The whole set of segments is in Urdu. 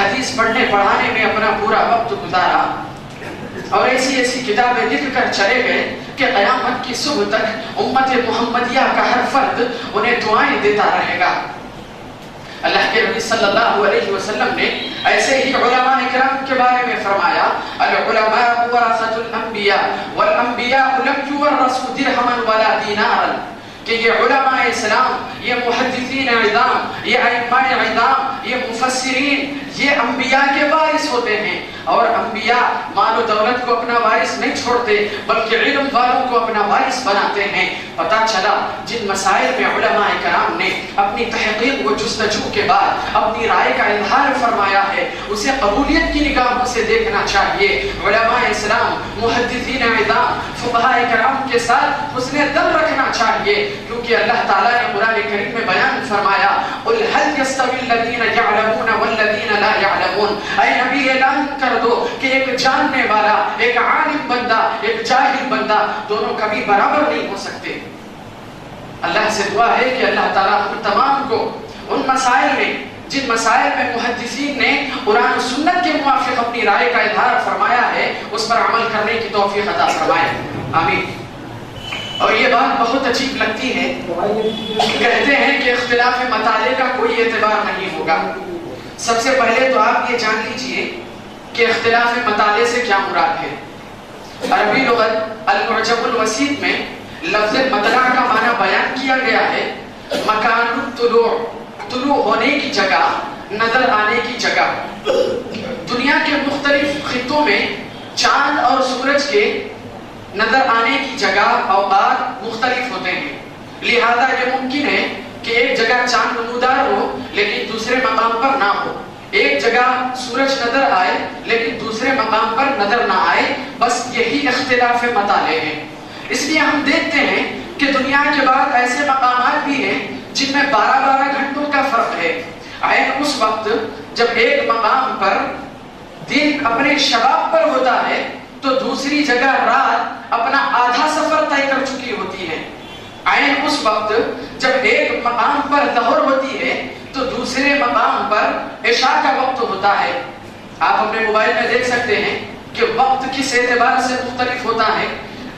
حدیث پڑھنے پڑھانے میں اپنا پورا وقت گزارا اور ایسی ایسی کتابیں لکھ کر چلے گئے کہ قیامت کی صبح تک امت محمدیہ کا ہر فرد انہیں دعائیں دیتا رہے گا۔ اللہ کے نبی صلی اللہ علیہ وسلم نے ایسے ہی علماء اکرام کے بارے میں فرمایا، العلماء ورثۃ الانبیاء والانبیاء لم یورثوا درہما ولا دینارا، کہ یہ علماء اسلام، یہ محدثین عظام، یہ ائمہ عظام، یہ مفسرین، یہ انبیاء کے وارث ہوتے ہیں، اور انبیاء مال و دولت کو اپنا وارث نہیں چھوڑتے بلکہ علم والوں کو اپنا وارث بناتے ہیں۔ پتہ چلا جن مسائل میں علماء کرام نے اپنی تحقیق و جستجو کے بعد اپنی رائے کا اظہار فرمایا ہے اسے قبولیت کی نگاہوں سے دیکھنا چاہیے۔ علماء اسلام، محدثین عظام، فقہاء کرام کے ساتھ حسن دل رکھنا چاہیے، کیونکہ اللہ تعالیٰ نے قرآن کریم میں بیان فرمایا، قل هل يستوي الذين يعلمون والذين لا يعلمون، اے نبی اعلان کر دو کہ ایک جاننے والا، ایک عالم بندہ، ایک جاہل بندہ دونوں کبھی برابر نہیں ہو سکتے۔ اللہ سے دعا ہے کہ اللہ تعالیٰ ہم تمام کو ان مسائل میں، جن مسائل میں محدثین نے قرآن و سنت کے موافق اپنی رائے کا اظہار فرمایا ہے اس پر عمل کرنے کی توفیق عطا فرمائے، آمین۔ اور یہ بات بہت عجیب لگتی ہے، کہتے ہیں کہ اختلاف مطالعے کا کوئی اعتبار نہیں ہوگا۔ سب سے پہلے تو آپ یہ جان لیجئے کہ اختلاف مطالعے سے کیا مراد ہے۔ عربی لغت المعجم الوسیط میں لفظ مطلع کا معنی بیان کیا گیا ہے مکان الطلوع، طلوع ہونے کی جگہ، نظر آنے کی جگہ۔ دنیا کے مختلف خطوں میں چاند اور سورج کے نظر آنے کی جگہ اوقات مختلف ہوتے ہیں، لہذا یہ ممکن ہے کہ ایک جگہ چاند نمودار ہو لیکن دوسرے مقام پر نہ ہو، ایک جگہ سورج نظر آئے لیکن دوسرے مقام پر نظر نہ آئے، بس یہی اختلاف مطالعے ہیں۔ اس لیے ہم دیکھتے ہیں کہ دنیا کے بعد ایسے مقامات بھی ہیں جن میں 12 گھنٹوں کا فرق ہے۔ عین اس وقت جب ایک مقام پر دن اپنے شباب پر ہوتا ہے تو دوسری جگہ رات اپنا آدھا سفر طے کر چکی ہوتی ہے۔ عین اس وقت جب ایک مقام پر ظہر ہوتی ہے تو دوسرے مقام پر عشاء کا وقت ہوتا ہے۔ آپ اپنے موبائل میں دیکھ سکتے ہیں کہ وقت کس اعتبار سے مختلف ہوتا ہے،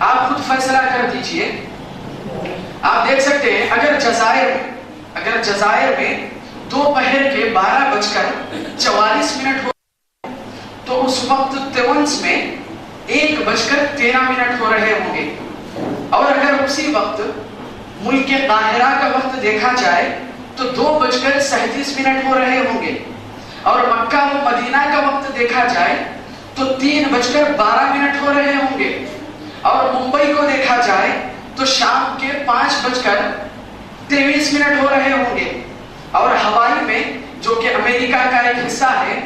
آپ خود فیصلہ کر دیجئے۔ آپ دیکھ سکتے ہیں اگر جزائر میں دوپہر کے 12:44 ہو تو اس وقت تیونس میں 1:13 ہو رہے ہوں گے، اور اگر اسی وقت ملک قاہرہ کا وقت دیکھا جائے تو 2:37 ہو رہے ہوں گے، اور مکہ و مدینہ کا وقت دیکھا جائے تو 3:12 ہو رہے ہوں گے، اور ممبئی کو دیکھا جائے تو شام کے 5:23 ہو رہے ہوں گے، اور ہوائی میں جو کہ امریکہ کا ایک حصہ ہے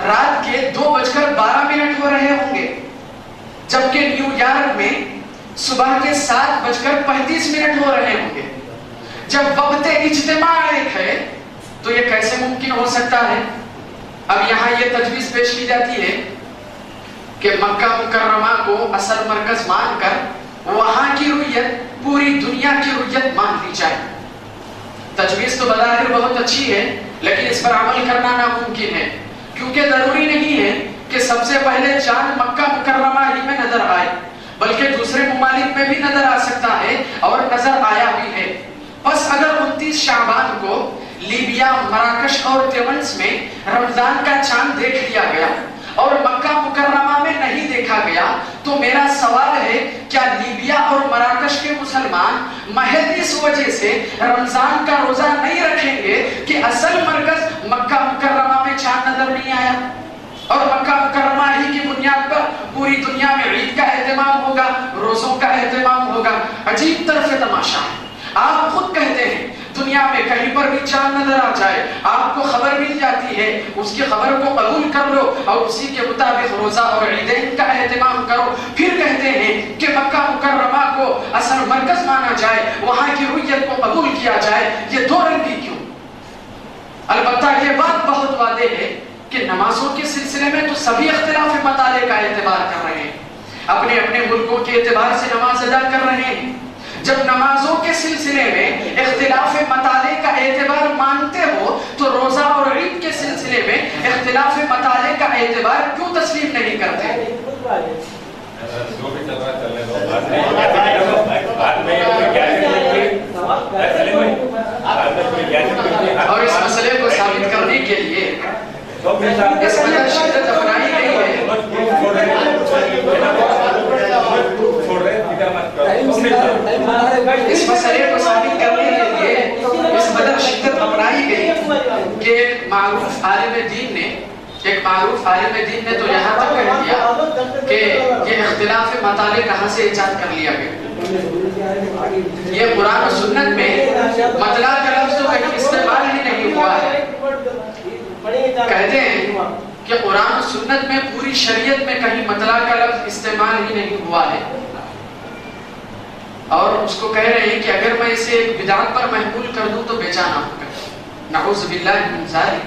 رات کے 2:12 ہو رہے ہوں گے، جبکہ نیو یارک میں صبح کے 7:35 ہو رہے ہوں گے۔ جب وقت اجتماع ایک ہے تو یہ کیسے ممکن ہو سکتا ہے؟ اب یہاں یہ تجویز پیش کی جاتی ہے کہ مکہ مکرمہ کو اصل مرکز مان کر وہاں کی رؤیت پوری دنیا کی رؤیت مان لی جائے۔ تجویز تو بظاہر بہت اچھی ہے لیکن اس پر عمل کرنا ناممکن ہے، کیونکہ ضروری نہیں ہے کہ سب سے پہلے چاند مکہ مکرمہ ہی میں نظر آئے، بلکہ دوسرے ممالک میں بھی نظر آ سکتا ہے اور نظر آیا بھی ہے۔ بس اگر 29 شعبان کو لیبیا، مراکش اور تیونس میں رمضان کا چاند دیکھ لیا گیا اور مکہ مکرمہ میں نہیں دیکھا گیا تو میرا سوال ہے کیا لیبیا اور مراکش کے مسلمان محض اس وجہ سے رمضان کا روزہ نہیں رکھیں گے کہ اصل مرکز مکہ مکرمہ میں چاند نظر نہیں آیا، اور مکہ مکرمہ ہی کی بنیاد پر پوری دنیا میں عید کا اہتمام ہوگا، روزوں کا اہتمام ہوگا؟ عجیب طرف تماشا ہے۔ آپ خود کہتے ہیں دنیا میں کہیں پر بھی چاند نظر آ جائے آپ کو خبر مل جاتی ہے، اس کی خبر کو قبول کر لو اور اسی کے مطابق روزہ اور عیدین کا اہتمام کرو۔ پھر کہتے ہیں کہ مکہ مکرمہ کو اصل مرکز مانا جائے، وہاں کی رؤیت کو قبول کیا جائے، یہ دو رنگی کیوں؟ البتہ یہ بات بہت واضح ہے کہ نمازوں کے سلسلے میں تو سبھی اختلاف مطالعے کا اعتبار کر رہے ہیں، اپنے اپنے ملکوں کے اعتبار سے نماز ادا کر رہے ہیں۔ جب نمازوں کے سلسلے میں اختلاف مطالعے کا اعتبار مانتے ہو تو روزہ اور عید کے سلسلے میں اعتبار کیوں تسلیم نہیں کرتے؟ جو بھی چل رہا چلنے دو، بعد میں اور اس مسئلے کو ثابت کرنے کے لیے اس قدر شدت اپنائی گئی ہے. اس مسئلے کو ثابت کرنے کے لیے اس قدر شدت اپنائی گئی کہ ایک معروف عالم دین نے تو یہاں تک کہہ دیا کہ یہ اختلاف مطالع کہاں سے ایجاد کر لیا گیا. یہ قرآن و سنت میں مطلع کا لفظ تو کہیں استعمال ہی نہیں ہوا ہے. کہتے ہیں کہ قرآن و سنت میں پوری شریعت میں کہیں مطلع کا لفظ استعمال ہی نہیں ہوا ہے. اور اس کو کہہ رہے ہیں کہ اگر میں اسے ایک بدعت پر محمول کر دوں تو بے جانا ہوگا. نعوذ باللہ من ذالک.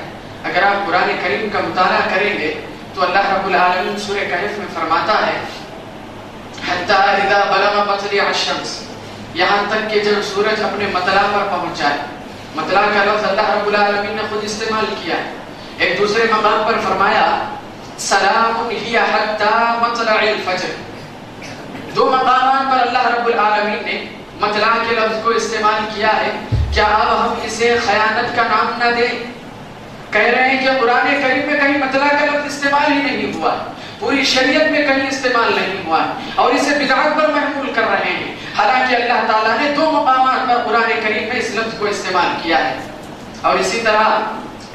اگر آپ قرآن کریم کا مطالعہ کریں گے تو اللہ رب العالمین سورہ کہف میں فرماتا ہے حتی اذا بلغ مطلع الشمس، یہاں تک کہ جب سورج اپنے مطلع پر پہنچ جائے. مطلع کا لفظ اللہ رب العالمین نے خود استعمال کیا ہے. ایک دوسرے مقام پر فرمایا سلام ہی حتی مطلع الفجر. دو مقامات پر اللہ رب العالمین نے مطلع کے لفظ کو استعمال کیا ہے. کیا اب ہم اسے خیانت کا نام نہ دیں؟ کہہ رہے ہیں کہ قرآن کریم میں کہیں مطلع کا لفظ استعمال ہی نہیں ہوا، پوری شریعت میں کہیں استعمال نہیں ہوا اور اسے بدعت پر محمول کر رہے ہیں. حالانکہ اللہ تعالیٰ نے دو مقامات پر قرآن کریم میں اس لفظ کو استعمال کیا ہے. اور اسی طرح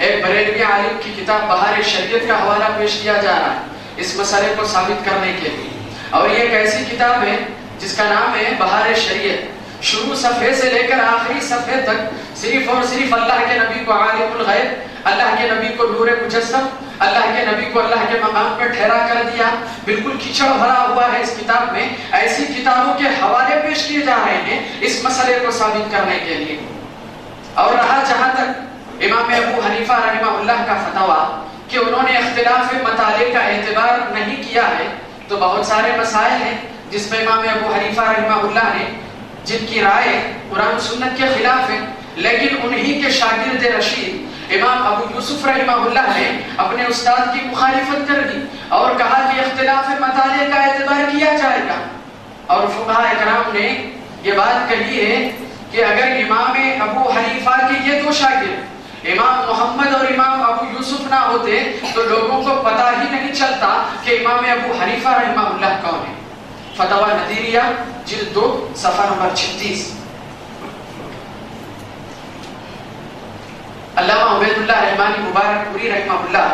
ایک بریلوی عالم کی کتاب بہار شریعت کا حوالہ پیش کیا جا رہا ہے اس مسئلے کو ثابت کرنے کے لیے. اور یہ ایک ایسی کتاب ہے جس کا نام ہے بہار شریعت. شروع صفحے سے لے کر آخری صفحے تک صرف اور صرف اللہ کے نبی کو عالم الغیب، اللہ کے نبی کو نور مجسم، اللہ کے نبی کو اللہ کے مقام پر ٹھہرا کر دیا. بالکل کیچڑ بھرا ہوا ہے اس کتاب میں. ایسی کتابوں کے حوالے پیش کیے جا رہے ہیں اس مسئلے کو ثابت کرنے کے لیے. اور رہا جہاں تک امام ابو حنیفہ رحمہ اللہ کا فتویٰ کہ انہوں نے اختلاف مطالع کا اعتبار نہیں کیا ہے، تو بہت سارے مسائل ہیں جس میں امام ابو حنیفہ رحمہ اللہ نے جن کی رائے قرآن و سنت کے خلاف ہے، لیکن انہی کے شاگرد رشید امام ابو یوسف رحمہ اللہ نے اپنے استاد کی مخالفت کر دی اور کہا کہ اختلاف مطالع کا اعتبار کیا جائے گا. اور فقہاء کرام نے یہ بات کہی ہے کہ اگر امام ابو حنیفہ کے یہ دو شاگرد امام محمد اور امام ابو یوسف نہ ہوتے تو لوگوں کو پتہ ہی نہیں چلتا کہ امام ابو حنیفہ رحمہ اللہ کون ہے. فتویٰ نظیریہ جلد 2 صفحہ نمبر 36. علامہ عبید اللہ رحمانی مبارک پوری رحمہ اللہ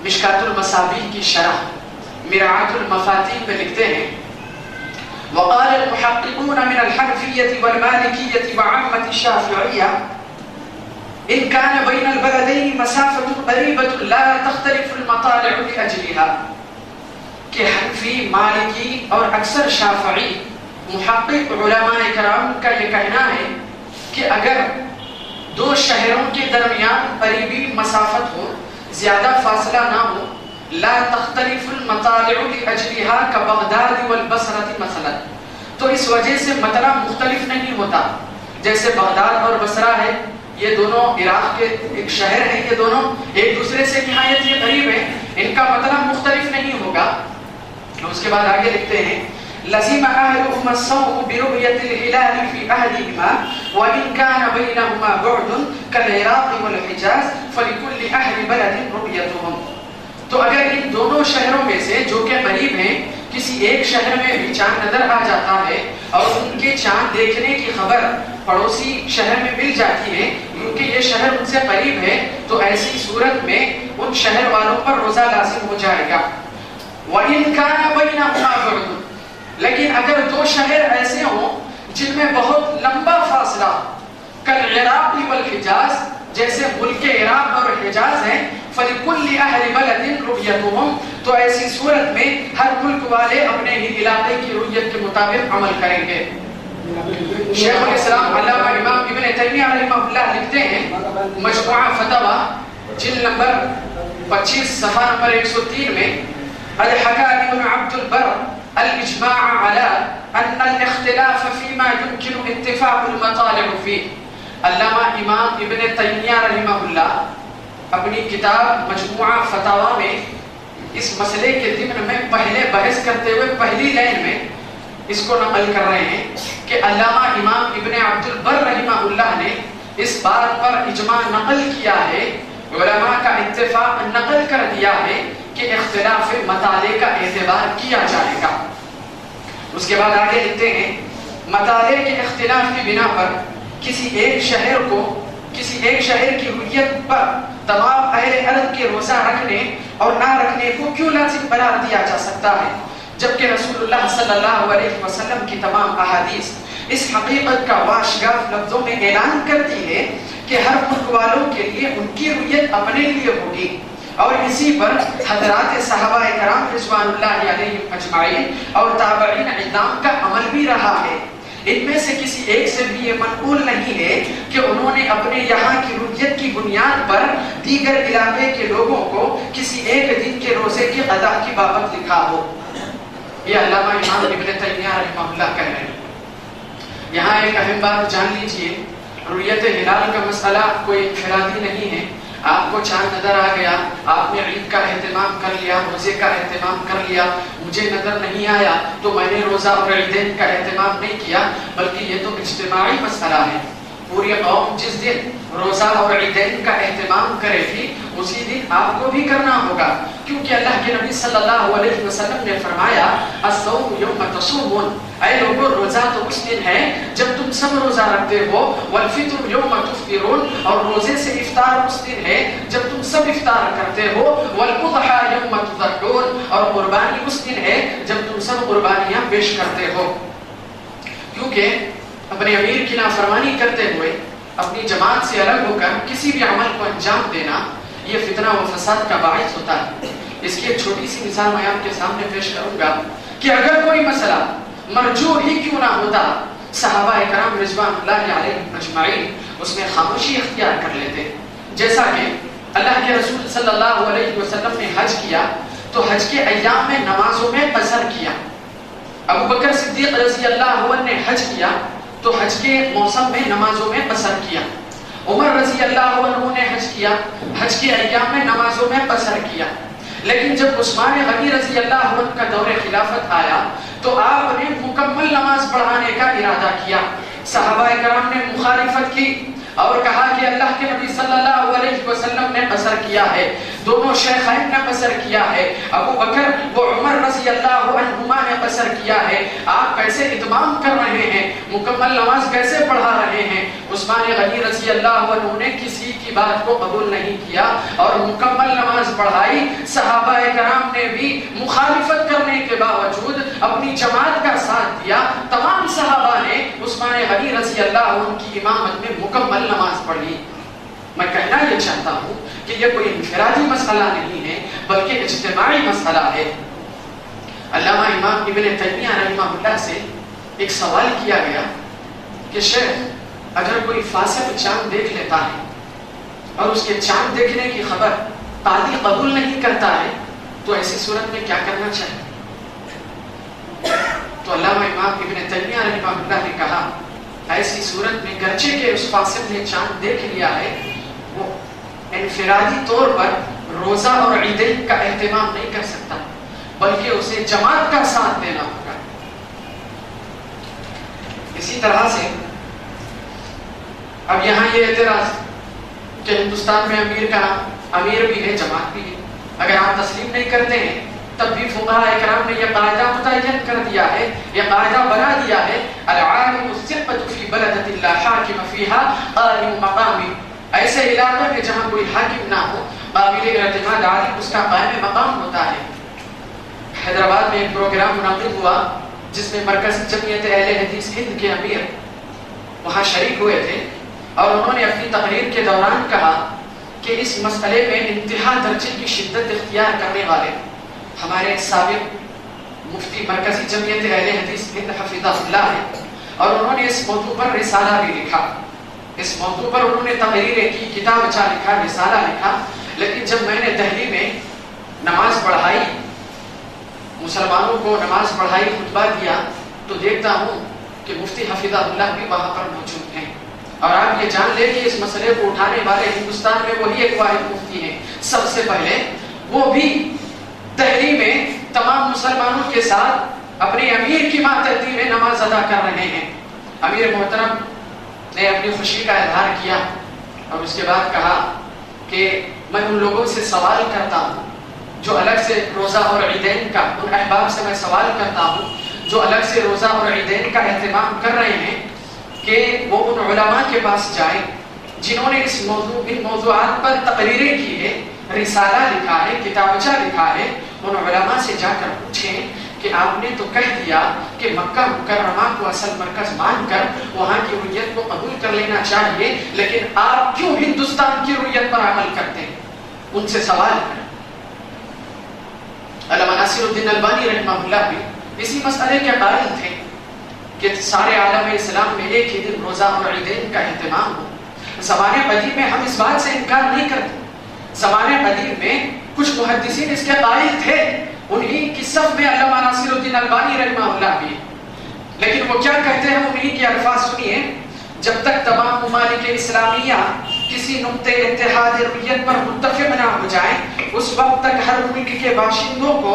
مشکات المصابیح کی شرح مرعات المفاتیح میں لکھتے ہیں وقال المحققون من الحنفیة والمالکیة وعامة الشافعیة ان كان بين البلدين مسافة قريبة لا تختلف المطالع لأجلها. کہ حنفی، مالکی اور اکثر شافعی محقق علماء کرام کا یہ کہنا ہے کہ اگر دو شہروں کے درمیان قریبی مسافت ہو، زیادہ فاصلہ نہ ہو، لا تختلف المطالع لأجلها كبغداد والبصرة مثلا، تو اس وجہ سے مطلع مختلف نہیں ہوتا. جیسے بغداد اور بصرہ ہے، یہ دونوں عراق کے ایک شہر ہیں، یہ دونوں ایک دوسرے سے نہایت ہی قریب ہیں، ان کا مطلع مختلف نہیں ہوگا. اس کے بعد آگے لکھتے ہیں لزم اهلهما الصوم برؤية الهلال في اهلهما وان كان بينهما بعد كالعراق والحجاز فلكل اهل بلد رؤيتهم. تو اگر ان دونوں شہروں میں سے جو کہ قریب ہیں کسی ایک شہر میں بھی چاند نظر آ جاتا ہے اور ان کے چاند دیکھنے کی خبر پڑوسی شہر میں مل جاتی ہے کیونکہ یہ شہر ان سے قریب ہے، تو ایسی صورت میں ان شہر والوں پر روزہ لازم ہو جائے گا. وَإِن كَانَ بَيْنَهُمَا بُعْدٌ، لیکن اگر دو شہر ایسے ہوں جن میں بہت لمبا فاصلہ، كالعراق والحجاز، جیسے ملک عراق اور حجاز ہیں، فَلِكُلِّ أَهْلِ بَلَدٍ رُؤْيَتُهُمْ، تو ایسی صورت میں ہر ملک والے اپنے ہی علاقے کی رؤیت کے مطابق عمل کریں گے. شیخ الاسلام علامہ امام ابن تیمیہ رحمہ اللہ لکھتے ہیں مجموعہ فتاوی جلد نمبر 25 صفحہ نمبر 103 میں قد حكى ابن عبد البر الاجماع على ان الاختلاف فيما يمكن اتفاق المطالع فيه. علامہ امام ابن تیمیہ رحمہ اللہ اپنی کتاب مجموعہ فتاوا میں اس مسئلے کے ضمن میں پہلے بحث کرتے ہوئے پہلی لائن میں اس کو نقل کر رہے ہیں کہ علامہ امام ابن عبد البر رحمہ اللہ نے اس بات پر اجماع نقل کیا ہے، علماء کا اتفاق نقل کر دیا ہے کہ اختلاف مطالعے کا اعتبار کیا جائے گا۔ اس کے بعد آگے لکھتے ہیں مطالعے کے اختلاف کی بنا پر کسی ایک شہر کی ہویت پر تمام اہل عرب کے روزہ رکھنے اور نہ رکھنے کو کیوں لازم قرار دیا جا سکتا ہے، جبکہ رسول اللہ صلی اللہ علیہ وسلم کی تمام احادیث اس حقیقت کا واشگاف لفظوں میں اعلان کرتی ہے کہ ہر ملک والوں کے لیے ان کی رویت اپنے لیے ہوگی، اور اسی پر حضرات صحابہ کرام رضوان اللہ علیہم اجمعین اور تابعین اعظام کا عمل بھی رہا ہے۔ ان میں سے کسی ایک سے بھی یہ منقول نہیں ہے کہ انہوں نے اپنے یہاں کی رویت کی بنیاد پر دیگر علاقے کے لوگوں کو کسی ایک دن کے روزے کی قضا کی بابت لکھا ہو۔ یہ علامہ امام ابن تیمیہ رحمہ اللہ کہہ رہے ہیں۔ یہاں ایک اہم بات جان لیجئے، رویت ہلال کا مسئلہ کوئی انفرادی نہیں ہے۔ آپ کو چاند نظر آ گیا، آپ نے عید کا اہتمام کر لیا، روزے کا اہتمام کر لیا، مجھے نظر نہیں آیا تو میں نے روزہ اور عیدین کا اہتمام نہیں کیا، بلکہ یہ تو اجتماعی مسئلہ ہے۔ پوری قوم جس دن روزہ اور عیدین کا اہتمام کرے گی اسی دن آپ کو بھی کرنا ہوگا، کیونکہ اللہ کے نبی صلی اللہ علیہ وسلم نے فرمایا الصوم یوم تصومون، اے لوگوں روزہ تو اس دن ہے جب تم سب روزہ رکھتے ہو، والفطر یوم تفطرون، اور روزے سے افطار اس دن ہے جب تم سب افطار کرتے ہو، والاضحى یوم تضحون، اور قربانی اس دن ہے جب تم سب قربانیاں پیش کرتے ہو۔ کیونکہ اپنے امیر کی نافرمانی کرتے ہوئے اپنی جماعت سے الگ ہو کر کسی بھی عمل کو انجام دینا یہ فتنہ و فساد کا باعث ہوتا ہے۔ اس کی ایک چھوٹی سی مثال میں آپ کے سامنے پیش کروں گا کہ اگر کوئی مسئلہ مرجوع ہی کیوں نہ ہوتا، صحابہ کرام رضوان اللہ علیہم اجمعین اس میں خاموشی اختیار کر لیتے۔ جیسا کہ اللہ کے رسول صلی اللہ علیہ وسلم نے حج کیا تو حج کے ایام میں نمازوں میں قصر کیا، ابو بکر صدیق رضی اللہ عنہ نے حج کیا تو حج کے موسم میں نمازوں میں قصر کیا، عمر رضی اللہ عنہ نے حج کیا، حج کے ایام میں نمازوں میں قصر کیا، لیکن جب عثمان غنی رضی اللہ عنہ کا دور خلافت آیا تو آپ نے مکمل نماز پڑھانے کا ارادہ کیا۔ صحابہ کرام نے مخالفت کی اور کہا کہ اللہ کے نبی صلی اللہ علیہ وسلم نے قصر کیا ہے، دونوں شیخین نے قصر کیا ہے، ابو بکر و عمر رضی اللہ عنہما نے قصر کیا ہے، آپ کیسے اتمام کر رہے ہیں، مکمل نماز کیسے پڑھا رہے ہیں؟ عثمان غنی رضی اللہ عنہ نے کسی کی بات کو قبول نہیں کیا اور مکمل نماز پڑھائی۔ صحابہ کرام نے بھی مخالفت کرنے کے باوجود اپنی جماعت کا ساتھ دیا، تمام صحابہ نے عثمان غنی رضی اللہ عنہ کی امامت میں مکمل نماز پڑھی۔ میں کہنا یہ چاہتا ہوں کہ یہ کوئی انفرادی مسئلہ نہیں ہے بلکہ اجتماعی مسئلہ ہے۔ علامہ امام ابن تیمیہ رحمہ اللہ سے ایک سوال کیا گیا کہ شیخ اگر کوئی فاسق چاند دیکھ لیتا ہے اور اس کے چاند دیکھنے کی خبر قاضی قبول نہیں کرتا ہے تو ایسی صورت میں کیا کرنا چاہیے؟ تو علامہ امام ابن تیمیہ رحمہ اللہ نے کہا ایسی صورت میں گرچہ کہ اس فاسق نے چاند دیکھ لیا ہے، وہ انفرادی طور پر روزہ اور عیدین کا اہتمام نہیں کر سکتا بلکہ اسے جماعت کا ساتھ دینا ہوگا۔ اسی طرح سے اب یہاں یہ اعتراض کہ ہندوستان میں امیر بھی ہے جماعت بھی ہے، اگر آپ تسلیم نہیں کرتے ہیں تب بھی فقہاء کرام نے یہ قاعدہ متعین کر دیا ہے، یہ قاعدہ بنا دیا ہے العالم الثقة فی بلدۃ لا حاکم فیہا قائم مقام، ایسے علاقے میں جہاں کوئی حاکم نہ ہو قابل اعتماد عالم اس کا قائم مقام ہوتا ہے۔ حیدرآباد میں ایک پروگرام منعقد ہوا جس میں مرکزی جمعیت اہل حدیث ہند کے امیر وہاں شریک ہوئے تھے اور انہوں نے اپنی تقریر کے دوران کہا کہ اس مسئلے میں انتہا درجے کی شدت اختیار کرنے والے ہمارے سابق مفتی مرکزی جمعیت اہل حدیث ہند حفظہ اللہ ہے، اور انہوں نے اس موضوع پر رسالہ بھی لکھا، اس موضوع پر انہوں نے تقریریں کی، کتاب اچھا لکھا، رسالہ لکھا۔ لیکن جب میں نے دہلی میں نماز پڑھائی، مسلمانوں کو نماز پڑھائی، خطبہ دیا تو دیکھتا ہوں کہ مفتی حفظہ اللہ بھی وہاں پر موجود ہیں اور آپ یہ جان لیں کہ اس مسئلے کو اٹھانے والے ہندوستان میں وہی ایک واحد مفتی ہیں سب سے پہلے، وہ بھی دہلی میں تمام مسلمانوں کے ساتھ اپنے امیر کی ماتحتی میں نماز ادا کر رہے ہیں۔ امیر محترم نے اپنی خوشی کا اظہار کیا اور اس کے بعد کہا کہ میں ان لوگوں سے سوال کرتا ہوں جو الگ سے روزہ اور عیدین کا، ان احباب سے میں سوال کرتا ہوں جو الگ سے روزہ اور عیدین کا اہتمام کر رہے ہیں کہ وہ ان علماء کے پاس جائیں جنہوں نے ان موضوعات پر تقریریں کی ہے، رسالہ لکھا ہے، کتابچہ لکھا ہے، ان علماء سے جا کر پوچھیں کہ آپ نے تو کہہ دیا کہ مکہ مکرمہ کو اصل مرکز مان کر وہاں کی رویت کو قبول کر لینا چاہیے، لیکن آپ کیوں ہندوستان کی رویت پر عمل کرتے ہیں؟ ان سے سوال کریں۔ علامہ ناصر الدین البانی رحمہ اللہ بھی اسی مسئلے کے قائل تھے کہ سارے عالم اسلام میں ایک ہی دن روزہ اور عیدین کا اہتمام ہو۔ زمانے قدیم میں ہم اس بات سے انکار نہیں کرتے، زمانے قدیم میں کچھ محدثین اس کے قائل تھے، انہی کی صف میں علامہ ناصر الدین البانی رحمہ اللہ بھی، لیکن وہ کیا کہتے ہیں؟ انہی کے الفاظ سنیے: جب تک تمام ممالک اسلامیہ کسی نقطے اتحاد رویت پر متفق نہ ہو جائیں، اس وقت تک ہر ملک کے باشندوں کو